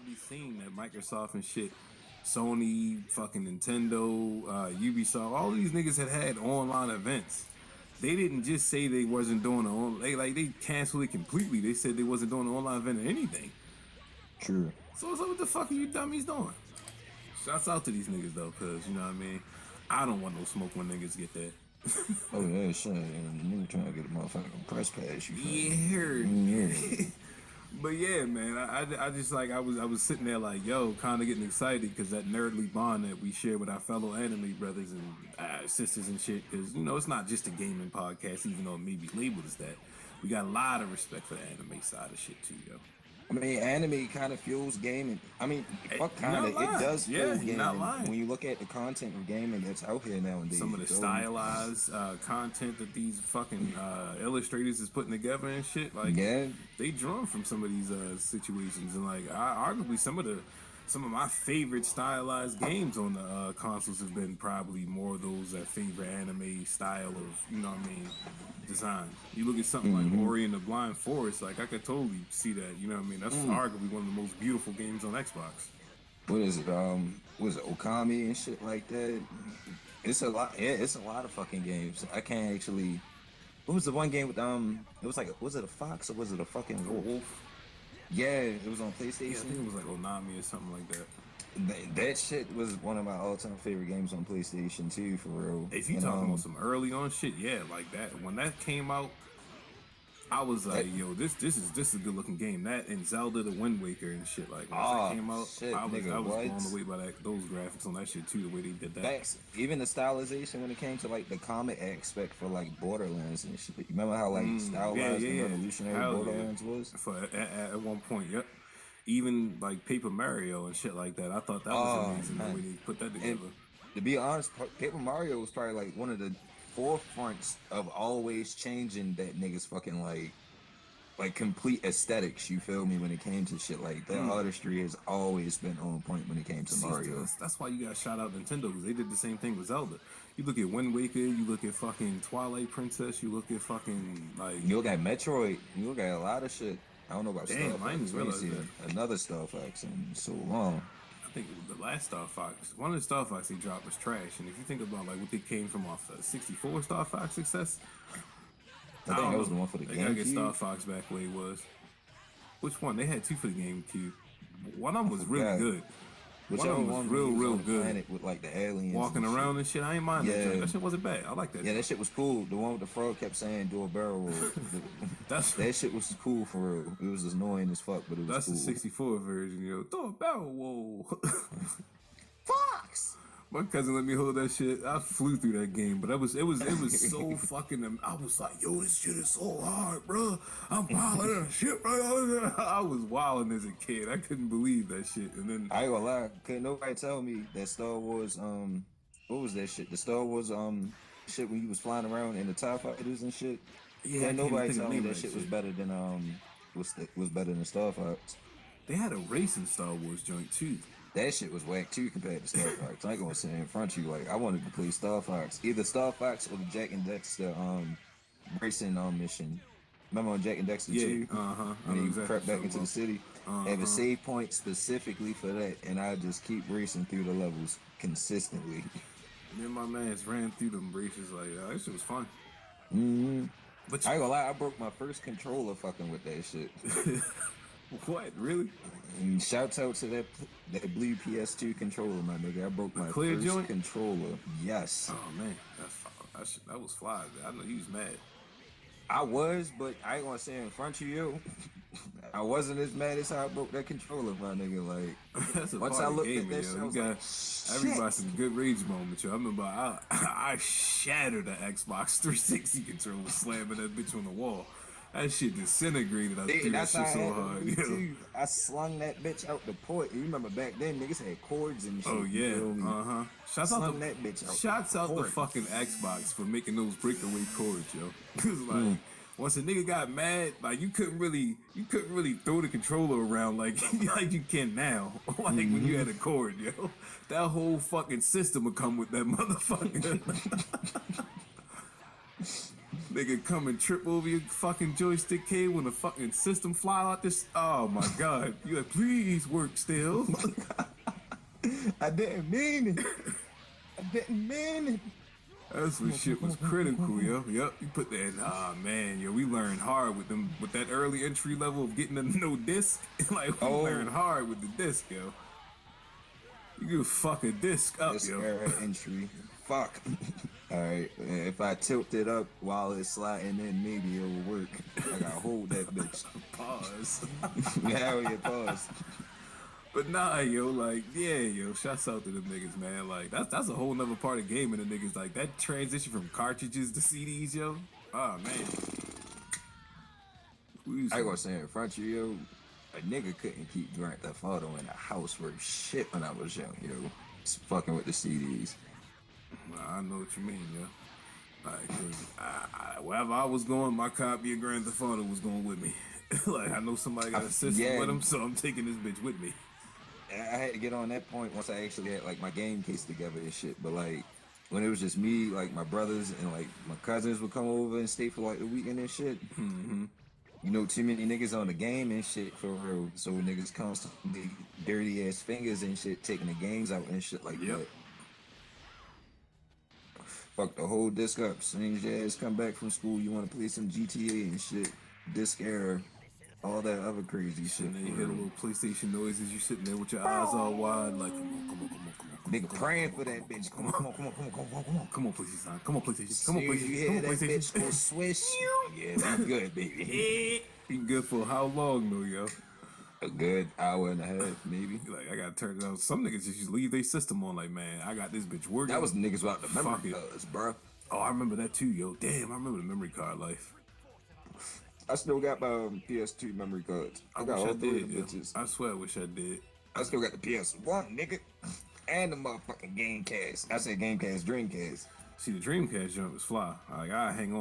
probably seen that Microsoft and shit, Sony, fucking Nintendo, Ubisoft, all these niggas had online events. They didn't just say they wasn't doing they canceled it completely. They said they wasn't doing an online event or anything. True. So what the fuck are you dummies doing? Shouts out to these niggas though, cause you know what I mean. I don't want no smoke when niggas get that. Oh yeah, shit. And nigga trying to get a motherfucking press pass. You feel Yeah, me? heard. Yeah. But yeah, man, I just like I was sitting there like, yo, kind of getting excited because that nerdly bond that we share with our fellow anime brothers and sisters and shit. Because you know, it's not just a gaming podcast, even though it may be labeled as that. We got a lot of respect for the anime side of shit too, yo. I mean, anime kind of fuels gaming. I mean, fuck, You're kind not of. It lying. does Yeah, fuel you're not gaming. lying. When you look at the content of gaming that's out here nowadays, Some of the you feel me? stylized content that these fucking illustrators is putting together and shit, like Yeah. they drawn from some of these situations, and like arguably some of my favorite stylized games on the consoles have been probably more of those that favor anime style of, you know what I mean, design. You look at something like Ori and the Blind Forest, like I could totally see that, you know what I mean. That's arguably one of the most beautiful games on Xbox. What is it? Was it Okami and shit like that? It's a lot. Yeah, it's a lot of fucking games. I can't actually. What was the one game with It was like, was it a fox or was it a fucking wolf? Wolf. Yeah, it was on Yeah, I think PlayStation. it was like Onami or something like that. That shit was one of my all-time favorite games on PlayStation 2, for real. If you And, talking about some early on shit, yeah, like that. When that came out, I was like, yo, this is a good looking game. That and Zelda the Wind Waker and shit. Like when that came out, shit, I was nigga, blown what? away by those graphics on that shit too. The way they did that. Facts. Even the stylization when it came to like the comic aspect for like Borderlands and shit. You remember how like stylized and revolutionary Hell Borderlands was? For at one point, yep. Even like Paper Mario and shit like that. I thought that was amazing the way they put that together. And to be honest, Paper Mario was probably like one of the forefronts of always changing that nigga's fucking like complete aesthetics, you feel me, when it came to shit like that. Artistry has always been on point when it came to Mario. That's why you got to shout out Nintendo because they did the same thing with Zelda. You look at Wind Waker, you look at fucking Twilight Princess, you look at fucking like You look at Metroid, you look at a lot of shit. I don't know about Damn, Star I didn't Fox. We ain't realize seen that. another Star Fox in so long. I think it was the last Star Fox. One of the Star Fox they dropped was trash. And if you think about like what they came from off the 64 Star Fox success, I think that was the one for the they gotta get Star GameCube. Fox back where he was. Which one? They had two for the GameCube. One of them was really forgot. good. Whichever one was one real, was real on the good. planet with like the aliens Walking and around and shit, I ain't mind that. Yeah. Joint. That shit wasn't bad. I like that. Yeah, that shit was cool. The one with the frog kept saying "do a barrel roll." That's That shit was cool for real. It was annoying as fuck, but it was that's cool. the 64 version. Yo, throw a barrel. Whoa. Fox. My cousin let me hold that shit. I flew through that game, but it was so fucking. I was like, yo, this shit is so hard, bro. I'm wilding that shit, bro. I was wilding as a kid. I couldn't believe that shit. And then I ain't gonna lie, couldn't nobody tell me that Star Wars what was that shit? The Star Wars shit when you was flying around in the TIE fighters and shit. Yeah, I Can't can't nobody think of tell the me name that of that shit was shit. better than was better than Star Fox. they had a racing Star Wars joint too. That shit was whack too compared to Star Fox. I ain't gonna sit in front of you like I wanted to play Star Fox. Either Star Fox or the Jack and Dexter racing mission. Remember on Jack and Dexter Yeah, 2? I When know you exactly crept what back you're into the talking city. They have a save point specifically for that, and I just keep racing through the levels consistently. Me and my mans ran through them races like that shit was fun. But I ain't gonna lie, I broke my first controller fucking with that shit. what really? And shouts out to that blue PS2 controller, my nigga. I broke my clear first joint? controller. Yes. Oh man, that was fly. Man. I know you was mad. I was, but I ain't gonna say in front of you. I wasn't as mad as how I broke that controller, my nigga. Like That's a once part I of looked gaming, at that yo. shit, I You was got like, everybody shit. some good rage moments, yo. I remember I shattered the Xbox 360 controller, slamming that bitch on the wall. That shit disintegrated. I Yeah, threw that that's how shit I so had hard, to do yo. too. I slung that bitch out the port. You remember back then, niggas had cords and shit. Oh you yeah, feel me? Shouts out Slung to that bitch out. Shouts out the Port. fucking Xbox for making those breakaway cords, yo. Cause like once a nigga got mad, like you couldn't really throw the controller around like like you can now. Like when you had a cord, yo. That whole fucking system would come with that motherfucker. Nigga come and trip over your fucking joystick cable when the fucking system fly out this. Oh my god. You like, please work still. I didn't mean it. I didn't mean it. That's when shit was critical, yo. Yep, you put that in. Ah man, yo, we learned hard with them with that early entry level of getting a no disc. Like we learned hard with the disc, yo. You give fuck a disc up, This yo. era entry. Fuck. Alright, if I tilt it up while it's sliding in, maybe it'll work. I gotta hold that bitch. Pause. Hell yeah, pause. But nah, yo, like, yeah, yo, shouts out to them niggas, man. Like, that's a whole nother part of gaming, the niggas. Like, that transition from cartridges to CDs, yo. Oh, man. I was saying in front of you, yo, a nigga couldn't keep Grand Theft Auto in the house for shit when I was young, yo. Just fucking with the CDs. I know what you mean, yo. Like, 'cause wherever I was going, my copy of Grand Theft Auto was going with me. Like, I know somebody got a system with them, so I'm taking this bitch with me. I had to get on that point once I actually had like my game case together and shit. But like when it was just me, like my brothers and like my cousins would come over and stay for like the weekend and shit. Mm-hmm. You know, too many niggas on the game and shit for real. So niggas constantly dirty ass fingers and shit, taking the games out and shit like that. Fuck the whole disc up. As soon as your ass come back from school, you want to play some GTA and shit. Disc era. All that other crazy shit. And then you hear the little PlayStation noises. You sitting there with your eyes all wide, like, come on. Nigga praying for that bitch. Come on. Come on, PlayStation. Come on, PlayStation. Come on, You PlayStation. hear Come on, that bitch PlayStation. go swish? Yeah, we good, baby. You good for how long, though, yo? A good hour and a half, maybe. Like, I gotta turn it on. Some niggas just leave their system on, like, man, I got this bitch working. That was niggas without the Fuck memory it. cards, bro. Oh, I remember that too, yo. Damn, I remember the memory card life. I still got my PS2 memory cards. I got wish all three of yo. them bitches. I swear I wish I did. I still got the PS1, nigga. And the motherfucking Gamecast. I said Gamecast, Dreamcast. See, the Dreamcast jump was fly. Like, I hang on.